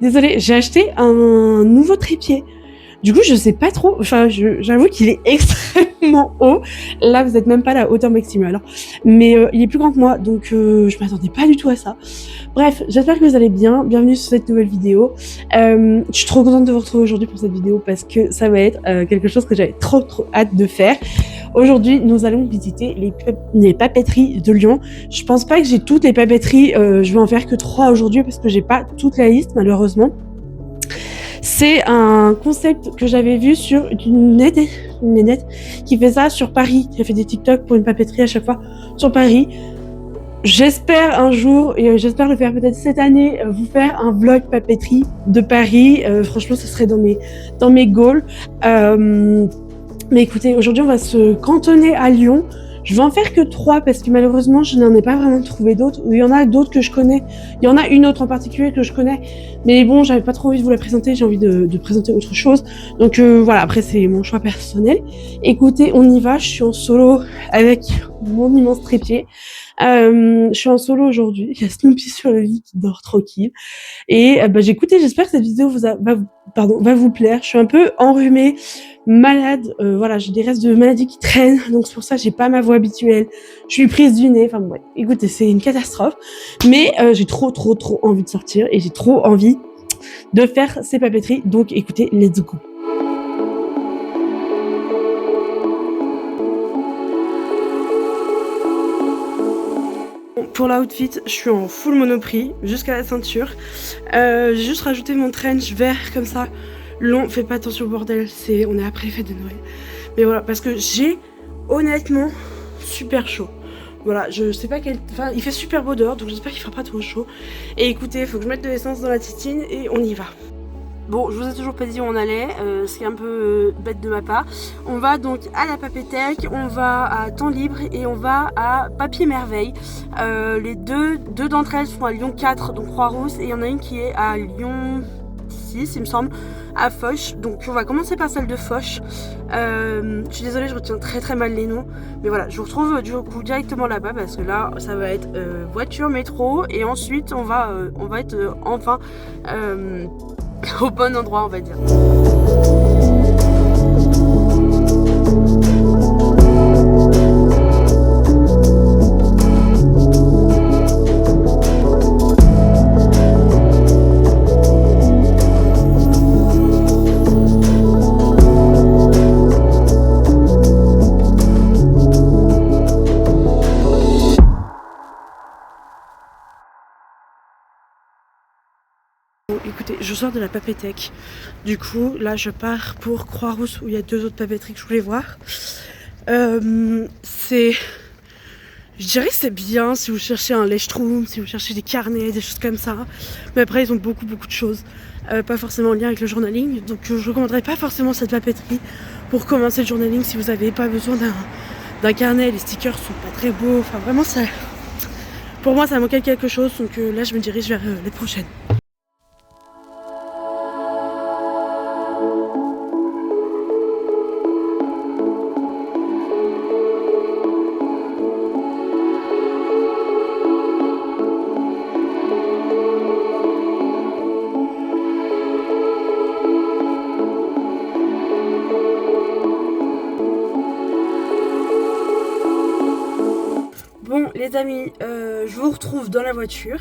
Désolée, j'ai acheté un nouveau trépied. Du coup, je sais pas trop, enfin, j'avoue qu'il est extrêmement haut. Là, vous êtes même pas à la hauteur maximale, hein. Mais il est plus grand que moi, donc je m'attendais pas du tout à ça. Bref, j'espère que vous allez bien. Bienvenue sur cette nouvelle vidéo. Je suis trop contente de vous retrouver aujourd'hui pour cette vidéo parce que ça va être quelque chose que j'avais trop hâte de faire. Aujourd'hui, nous allons visiter les papeteries de Lyon. Je pense pas que j'ai toutes les papeteries, je vais en faire que 3 aujourd'hui parce que j'ai pas toute la liste malheureusement. C'est un concept que j'avais vu sur une nénette qui fait ça sur Paris, qui a fait des TikTok pour une papeterie à chaque fois sur Paris. J'espère un jour, et j'espère le faire peut-être cette année, vous faire un vlog papeterie de Paris. Franchement, ce serait dans mes goals. Mais écoutez, aujourd'hui, on va se cantonner à Lyon. Je vais en faire que 3 parce que malheureusement, je n'en ai pas vraiment trouvé d'autres. Il y en a d'autres que je connais. Il y en a une autre en particulier que je connais. Mais bon, j'avais pas trop envie de vous la présenter. J'ai envie de présenter autre chose. Donc voilà, après, c'est mon choix personnel. Écoutez, on y va. Je suis en solo avec mon immense trépied. Je suis en solo aujourd'hui. Il y a Snoopy sur le lit qui dort tranquille. Et j'ai écouté, j'espère que cette vidéo va vous plaire. Je suis un peu enrhumée, malade, voilà, j'ai des restes de maladie qui traînent, donc c'est pour ça que j'ai pas ma voix habituelle. Je suis prise du nez, enfin bon, ouais, écoutez, c'est une catastrophe. Mais j'ai trop envie de sortir et j'ai trop envie de faire ces papeteries. Donc écoutez, let's go. Pour l'outfit, je suis en full monoprix jusqu'à la ceinture. J'ai juste rajouté mon trench vert comme ça, long. Faites pas attention au bordel, on est après les fêtes de Noël. Mais voilà, parce que j'ai honnêtement super chaud. Voilà, je sais pas enfin, il fait super beau dehors, donc j'espère qu'il fera pas trop chaud. Et écoutez, il faut que je mette de l'essence dans la titine et on y va. Bon, je vous ai toujours pas dit où on allait, ce qui est un peu bête de ma part. On va donc à la Papéthèque, on va à Temps Libre et on va à Papier Merveille. Les deux d'entre elles sont à Lyon 4, donc Croix-Rousse, et il y en a une qui est à Lyon 6, il me semble, à Foch. Donc on va commencer par celle de Foch. Je suis désolée, je retiens très mal les noms. Mais voilà, je vous retrouve du coup directement là-bas parce que là, ça va être voiture, métro, et ensuite on va être enfin... au bon endroit, on va dire. Écoutez, je sors de la Papéthèque. Du coup, là, je pars pour Croix-Rousse où il y a 2 autres papeteries que je voulais voir. Je dirais que c'est bien si vous cherchez un Leuchtturm, si vous cherchez des carnets, des choses comme ça. Mais après, ils ont beaucoup de choses. Pas forcément en lien avec le journaling. Donc, je ne recommanderais pas forcément cette papeterie pour commencer le journaling si vous n'avez pas besoin d'un carnet. Les stickers sont pas très beaux. Enfin, vraiment, pour moi, ça manquait quelque chose. Donc là, je me dirige vers les prochaines. Bon les amis, je vous retrouve dans la voiture.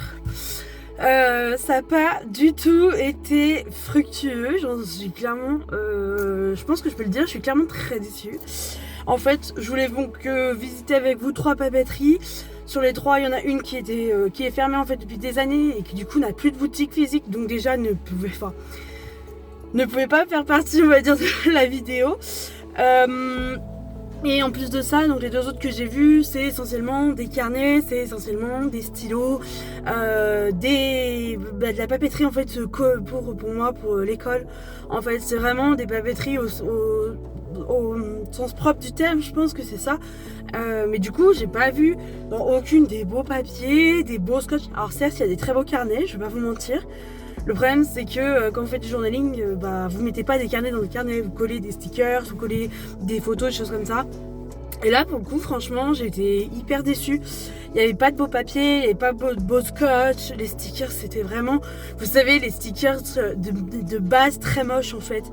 Ça n'a pas du tout été fructueux, j'en suis clairement, je pense que je peux le dire, je suis clairement très déçue. En fait, je voulais donc visiter avec vous 3 papeteries. Sur les 3, il y en a une qui est fermée en fait depuis des années et qui du coup n'a plus de boutique physique, donc déjà ne pouvait pas faire partie, on va dire, de la vidéo. Et en plus de ça, donc les 2 autres que j'ai vus, c'est essentiellement des carnets, c'est essentiellement des stylos, de la papeterie en fait pour moi, pour l'école. En fait, c'est vraiment des papeteries au sens propre du terme, je pense que c'est ça. Mais du coup, j'ai pas vu dans aucune des beaux papiers, des beaux scotch. Alors certes, il y a des très beaux carnets, je vais pas vous mentir. Le problème c'est que quand vous faites du journaling, vous mettez pas des carnets dans des carnets, vous collez des stickers, vous collez des photos, des choses comme ça. Et là, pour le coup, franchement, j'ai été hyper déçue. Il n'y avait pas de beau papier, il n'y avait pas de beau scotch. Les stickers, c'était vraiment, vous savez, les stickers de base très moches en fait,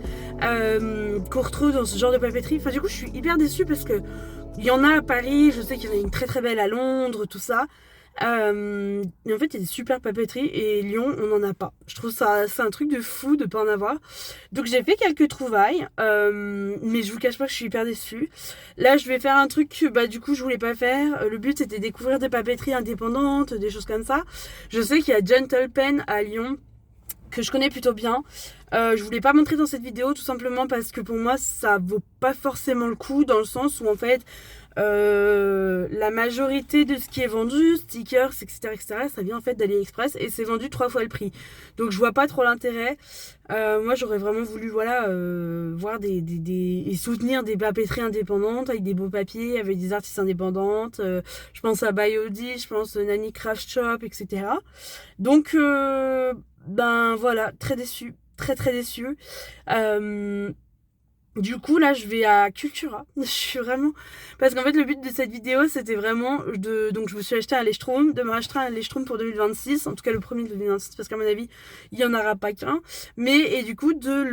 qu'on retrouve dans ce genre de papeterie. Enfin, du coup, je suis hyper déçue parce que il y en a à Paris, je sais qu'il y en a une très très belle à Londres, tout ça. Mais en fait, il y a des super papeteries et Lyon, on n'en a pas. Je trouve ça, c'est un truc de fou de pas en avoir. Donc j'ai fait quelques trouvailles, mais je vous cache pas que je suis hyper déçue. Là, je vais faire un truc que bah du coup je voulais pas faire. Le but c'était découvrir des papeteries indépendantes, des choses comme ça. Je sais qu'il y a Gentle Pen à Lyon que je connais plutôt bien. Je voulais pas montrer dans cette vidéo tout simplement parce que pour moi ça vaut pas forcément le coup dans le sens où en fait la majorité de ce qui est vendu, stickers, etc., ça vient en fait d'AliExpress et c'est vendu 3 fois le prix. Donc je vois pas trop l'intérêt. Moi j'aurais vraiment voulu voilà voir et soutenir des papeteries indépendantes avec des beaux papiers, avec des artistes indépendantes. Je pense à Biody, je pense à Nani Craft Shop, etc. Donc ben voilà, très déçu, très très déçu. Euh, du coup, là, je vais à Cultura. Je suis vraiment... Parce qu'en fait, le but de cette vidéo, c'était vraiment de... Donc, je me suis acheté un Lestrom, de me racheter un Lestrom pour 2026. En tout cas, le premier de 2026, parce qu'à mon avis, il n'y en aura pas qu'un. Mais, et du coup, de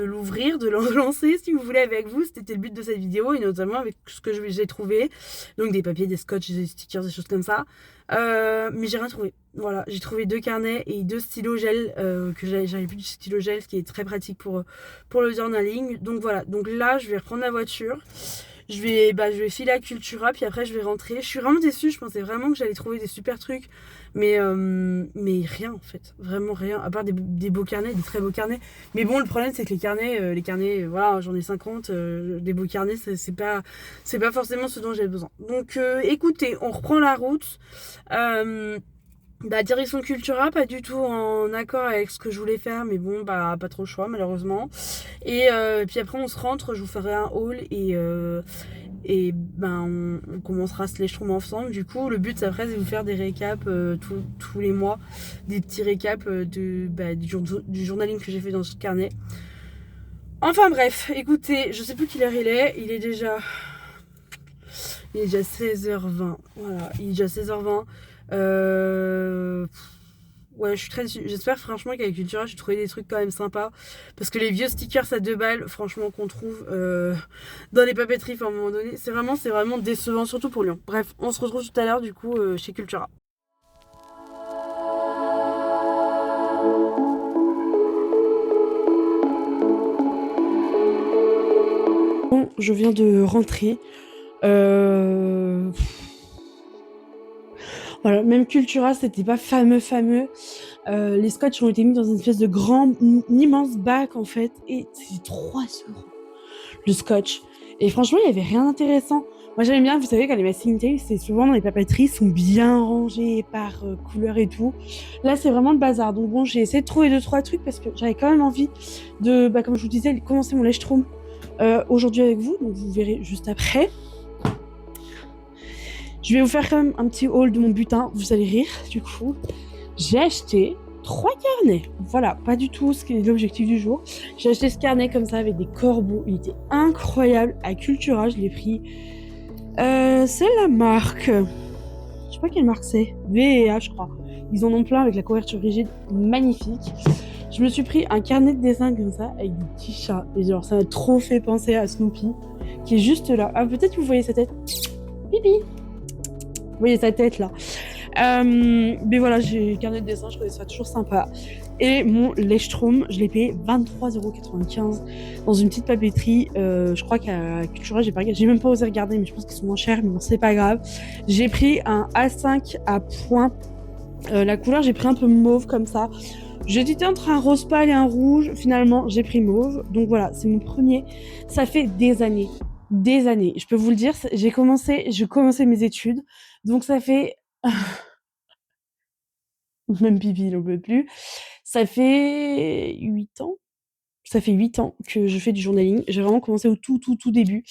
l'ouvrir, de le relancer, si vous voulez, avec vous. C'était le but de cette vidéo, et notamment avec ce que j'ai trouvé. Donc, des papiers, des scotch, des stickers, des choses comme ça. Mais j'ai rien trouvé. Voilà, j'ai trouvé 2 carnets et 2 stylos gel, que j'avais plus du stylo gel, ce qui est très pratique pour le journaling. Donc voilà, donc là je vais reprendre la voiture, je vais filer à Cultura, puis après je vais rentrer. Je suis vraiment déçue, je pensais vraiment que j'allais trouver des super trucs, mais rien en fait, vraiment rien, à part des beaux carnets, des très beaux carnets. Mais bon, le problème c'est que les carnets, voilà, j'en ai 50, des beaux carnets, c'est pas forcément ce dont j'ai besoin. Donc écoutez, on reprend la route. Bah, direction Cultura, pas du tout en accord avec ce que je voulais faire, mais bon, bah, pas trop le choix, malheureusement. Et puis après, on se rentre, je vous ferai un haul et ben, on commencera ce léchon ensemble. Du coup, le but après, c'est de vous faire des récaps tous les mois, des petits récaps du journaling que j'ai fait dans ce carnet. Enfin bref, écoutez, je sais plus quelle heure il est déjà 16h20. Voilà, il est déjà 16h20. Euh... Ouais, je suis très déçue. J'espère franchement qu'avec Cultura, j'ai trouvé des trucs quand même sympas. Parce que les vieux stickers à 2 balles, franchement, qu'on trouve dans les papeteries à un moment donné, c'est vraiment décevant, surtout pour Lyon. Bref, on se retrouve tout à l'heure du coup chez Cultura. Bon, je viens de rentrer. Euh... Voilà, même Cultura, c'était pas fameux. Les scotch ont été mis dans une espèce de une immense bac en fait, et c'est 3 euros le scotch. Et franchement, il y avait rien d'intéressant. Moi, j'aime bien, vous savez, quand les masking tapes, c'est souvent dans les papeteries, sont bien rangés par couleur et tout. Là, c'est vraiment le bazar. Donc bon, j'ai essayé de trouver 2-3 trucs parce que j'avais quand même envie de, bah, comme je vous disais, commencer mon lèche-trône aujourd'hui avec vous. Donc vous verrez juste après. Je vais vous faire quand même un petit haul de mon butin. Vous allez rire, du coup. J'ai acheté 3 carnets. Voilà, pas du tout ce qui est l'objectif du jour. J'ai acheté ce carnet comme ça avec des corbeaux. Il était incroyable. À Cultura, je l'ai pris. C'est la marque. Je sais pas quelle marque c'est. V&A, je crois. Ils en ont plein avec la couverture rigide. Magnifique. Je me suis pris un carnet de dessin comme ça avec des petits chats. Et genre, ça m'a trop fait penser à Snoopy qui est juste là. Ah, peut-être que vous voyez sa tête. Pipi. Vous voyez sa tête là. Mais voilà, j'ai un carnet de dessin, je trouvais ça toujours sympa. Et mon Leuchtturm, je l'ai payé 23,95 € dans une petite papeterie. Je crois qu'à Cultura, j'ai même pas osé regarder, mais je pense qu'ils sont moins chers, mais bon, c'est pas grave. J'ai pris un A5 à point. La couleur, j'ai pris un peu mauve comme ça. J'hésitais entre un rose pâle et un rouge. Finalement, j'ai pris mauve. Donc voilà, c'est mon premier. Ça fait des années. Des années. Je peux vous le dire, j'ai commencé mes études. Donc ça fait même pipi, il n'en peut plus. Ça fait 8 ans. Ça fait 8 ans que je fais du journaling. J'ai vraiment commencé au tout début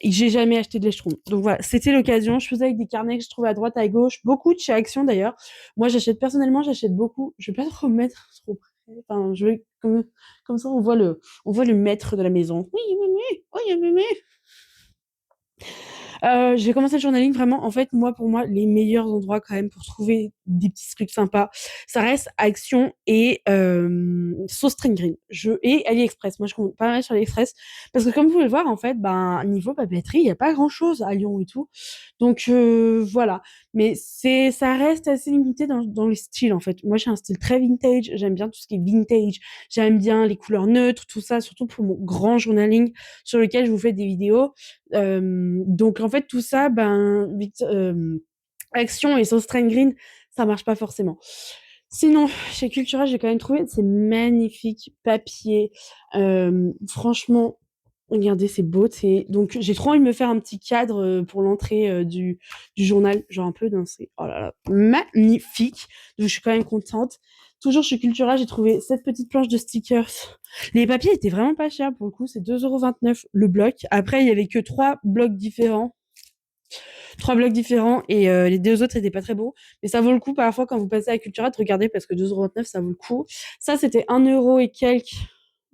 et j'ai jamais acheté de Leuchtturm. Donc voilà, c'était l'occasion. Je faisais avec des carnets que je trouvais à droite, à gauche, beaucoup de chez Action d'ailleurs. Moi, personnellement, j'achète beaucoup. Je vais pas trop me mettre trop près. Enfin, je vais comme ça, on voit le maître de la maison. Oui, oui, oui. Oui, oui, oui. J'ai commencé le journaling vraiment, en fait, moi, pour moi, les meilleurs endroits quand même pour trouver des petits trucs sympas, ça reste Action et String Green. Et AliExpress. Moi, je compte pas mal sur AliExpress parce que comme vous pouvez le voir, en fait, ben niveau papeterie, il y a pas grand-chose à Lyon et tout. Donc voilà. Mais ça reste assez limité dans les styles en fait. Moi, j'ai un style très vintage. J'aime bien tout ce qui est vintage. J'aime bien les couleurs neutres, tout ça, surtout pour mon grand journaling sur lequel je vous fais des vidéos. Donc en fait tout ça, Action et Strain Green, ça marche pas forcément. Sinon, chez Cultura, j'ai quand même trouvé ces magnifiques papiers. Franchement, regardez, c'est beau. Donc j'ai trop envie de me faire un petit cadre pour l'entrée du journal, genre un peu d'un. Oh là là, magnifique. Donc je suis quand même contente. Toujours chez Cultura, j'ai trouvé cette petite planche de stickers. Les papiers étaient vraiment pas chers pour le coup, c'est 2,29 € le bloc. Après, il y avait que trois blocs différents et les deux autres c'était pas très beau, mais ça vaut le coup parfois quand vous passez à Cultura de regarder parce que 2,29 € ça vaut le coup. Ça c'était 1 € et quelques,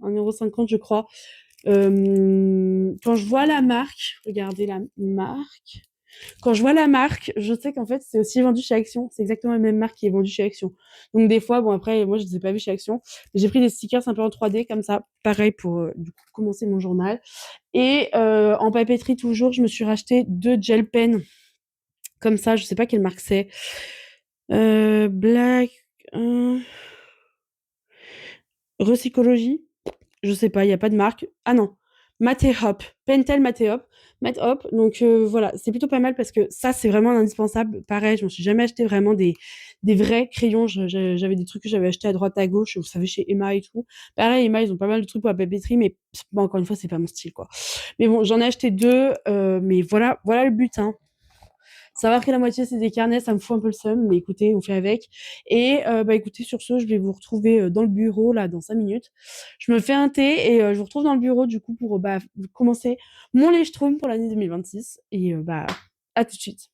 1,50 € je crois. Quand je vois la marque, regardez la marque. Quand je vois la marque, je sais qu'en fait, c'est aussi vendu chez Action. C'est exactement la même marque qui est vendue chez Action. Donc, des fois, bon, après, moi, je les ai pas vus chez Action. Mais j'ai pris des stickers un peu en 3D, comme ça. Pareil pour, du coup, commencer mon journal. Et, en papeterie, toujours, je me suis racheté 2 gel pens. Comme ça, je sais pas quelle marque c'est. Black, Recycologie. Je sais pas, il y a pas de marque. Ah non, Matte-Hop, Pentel Matte-Hop, Matte-Hop. Donc voilà, c'est plutôt pas mal parce que ça c'est vraiment indispensable. Pareil, je me suis jamais acheté vraiment des vrais crayons. J'avais des trucs que j'avais achetés à droite à gauche, vous savez chez Emma et tout. Pareil, Emma ils ont pas mal de trucs pour la papeterie, mais bon, encore une fois c'est pas mon style quoi. Mais bon, j'en ai acheté 2, mais voilà le but hein. Savoir que la moitié c'est des carnets, ça me fout un peu le seum, mais écoutez, on fait avec. Et écoutez, sur ce, je vais vous retrouver dans le bureau là dans 5 minutes. Je me fais un thé et je vous retrouve dans le bureau du coup pour commencer mon Lechtroom pour l'année 2026. Et à tout de suite.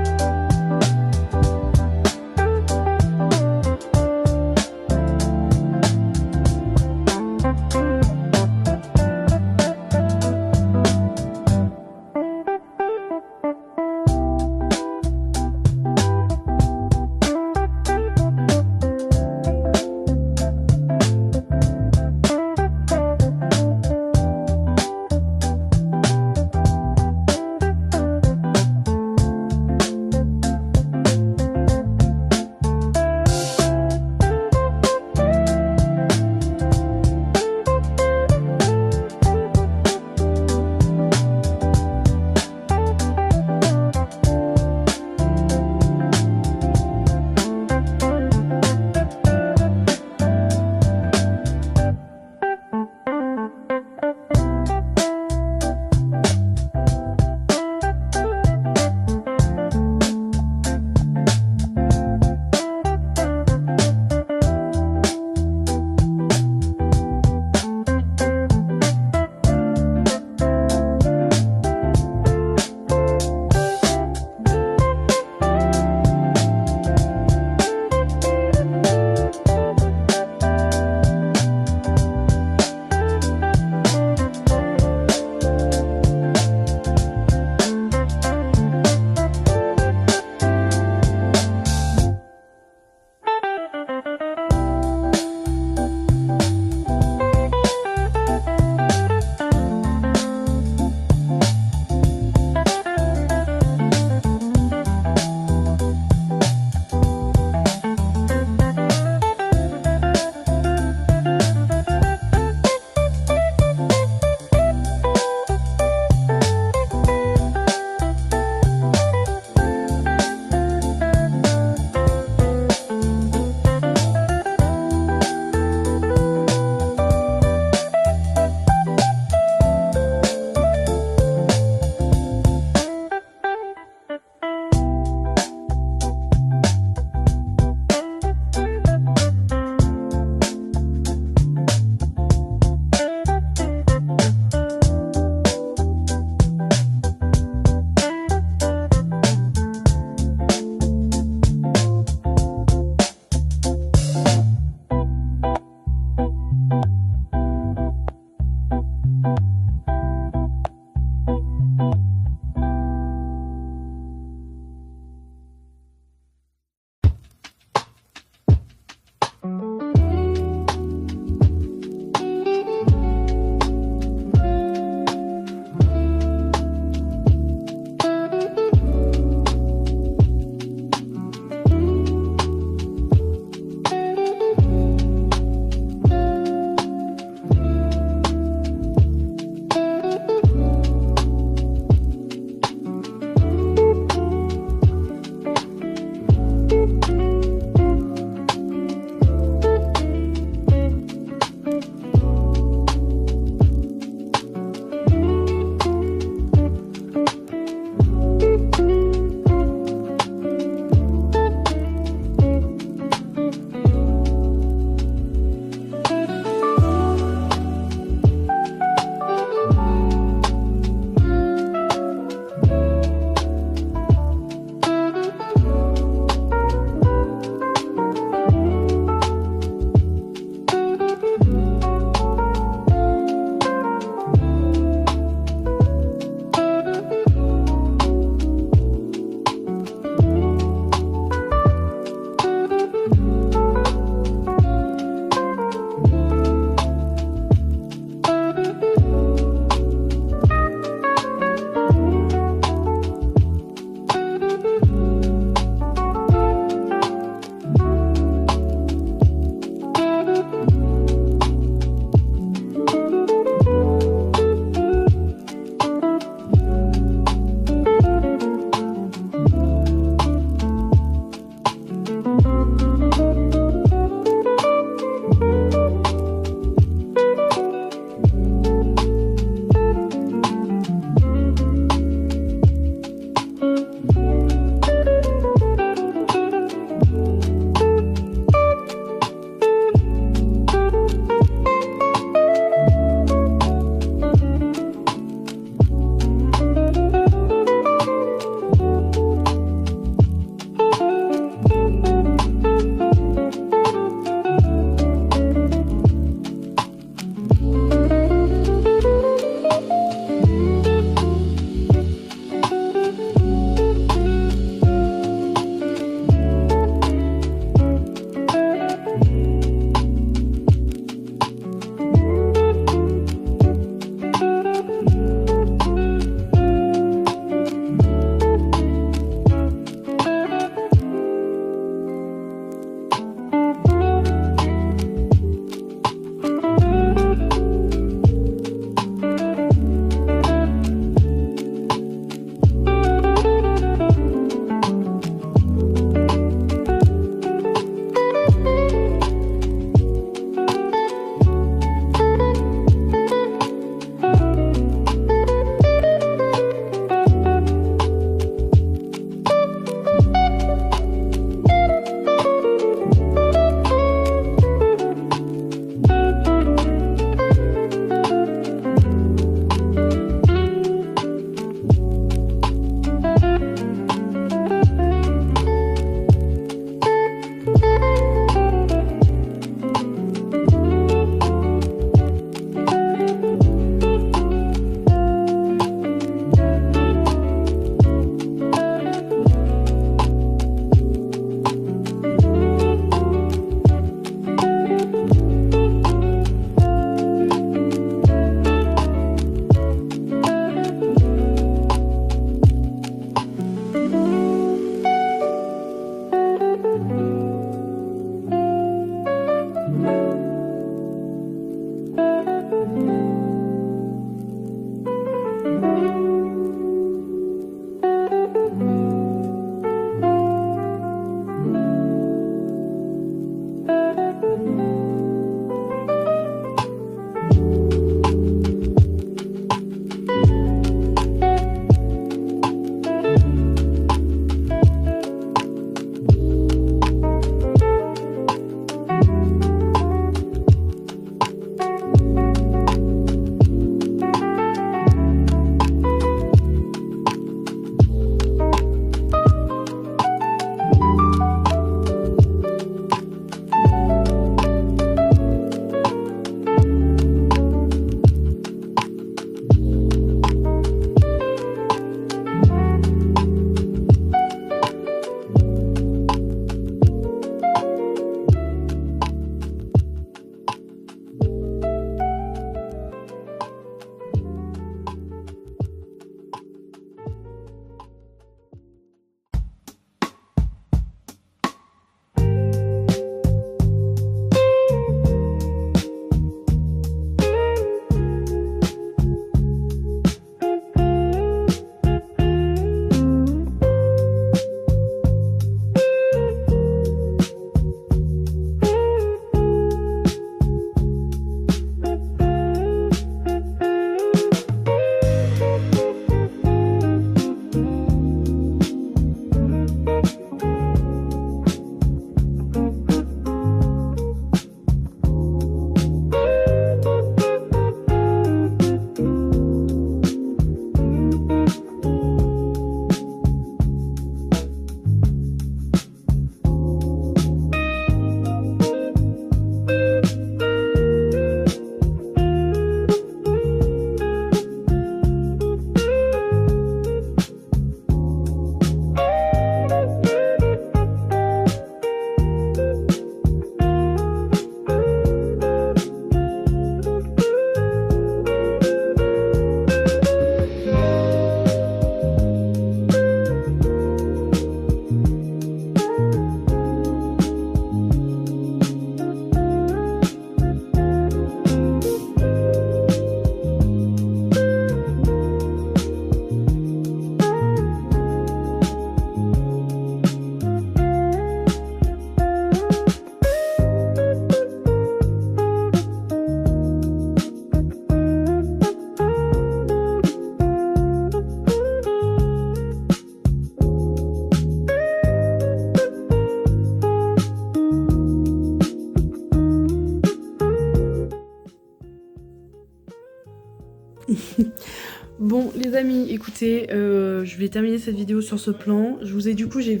Bon les amis, écoutez, je vais terminer cette vidéo sur ce plan. Je vous ai filmé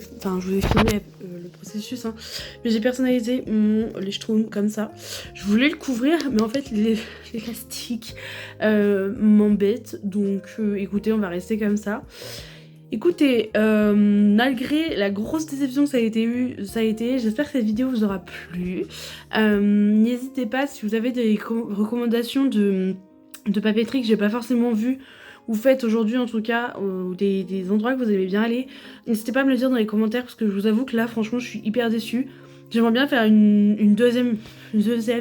le processus, hein, mais j'ai personnalisé mon Lichtrum comme ça. Je voulais le couvrir, mais en fait l'élastique m'embête, donc écoutez, on va rester comme ça. Écoutez, malgré la grosse déception que ça a été, j'espère que cette vidéo vous aura plu. N'hésitez pas, si vous avez des recommandations de papeterie que j'ai pas forcément vu ou faites aujourd'hui en tout cas, ou des endroits que vous aimez bien aller, n'hésitez pas à me le dire dans les commentaires parce que je vous avoue que là franchement je suis hyper déçue. J'aimerais bien faire une deuxième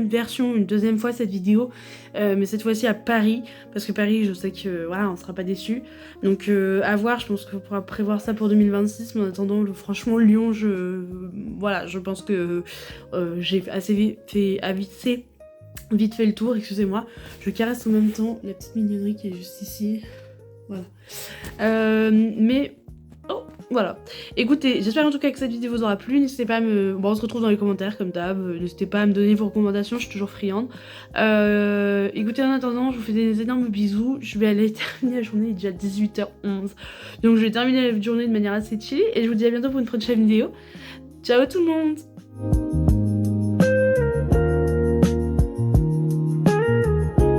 version, une deuxième fois cette vidéo, mais cette fois-ci à Paris, parce que Paris je sais que voilà on sera pas déçus. Donc à voir, je pense qu'on pourra prévoir ça pour 2026, mais en attendant franchement Lyon, je pense que j'ai vite fait le tour, excusez-moi. Je caresse en même temps la petite mignonnerie qui est juste ici. Voilà. Mais... Oh, voilà. Écoutez, j'espère en tout cas que cette vidéo vous aura plu. N'hésitez pas à me... Bon, on se retrouve dans les commentaires comme d'hab. N'hésitez pas à me donner vos recommandations, je suis toujours friande. Écoutez, en attendant, je vous fais des énormes bisous. Je vais aller terminer la journée, il est déjà 18h11. Donc je vais terminer la journée de manière assez chill. Et je vous dis à bientôt pour une prochaine vidéo. Ciao tout le monde!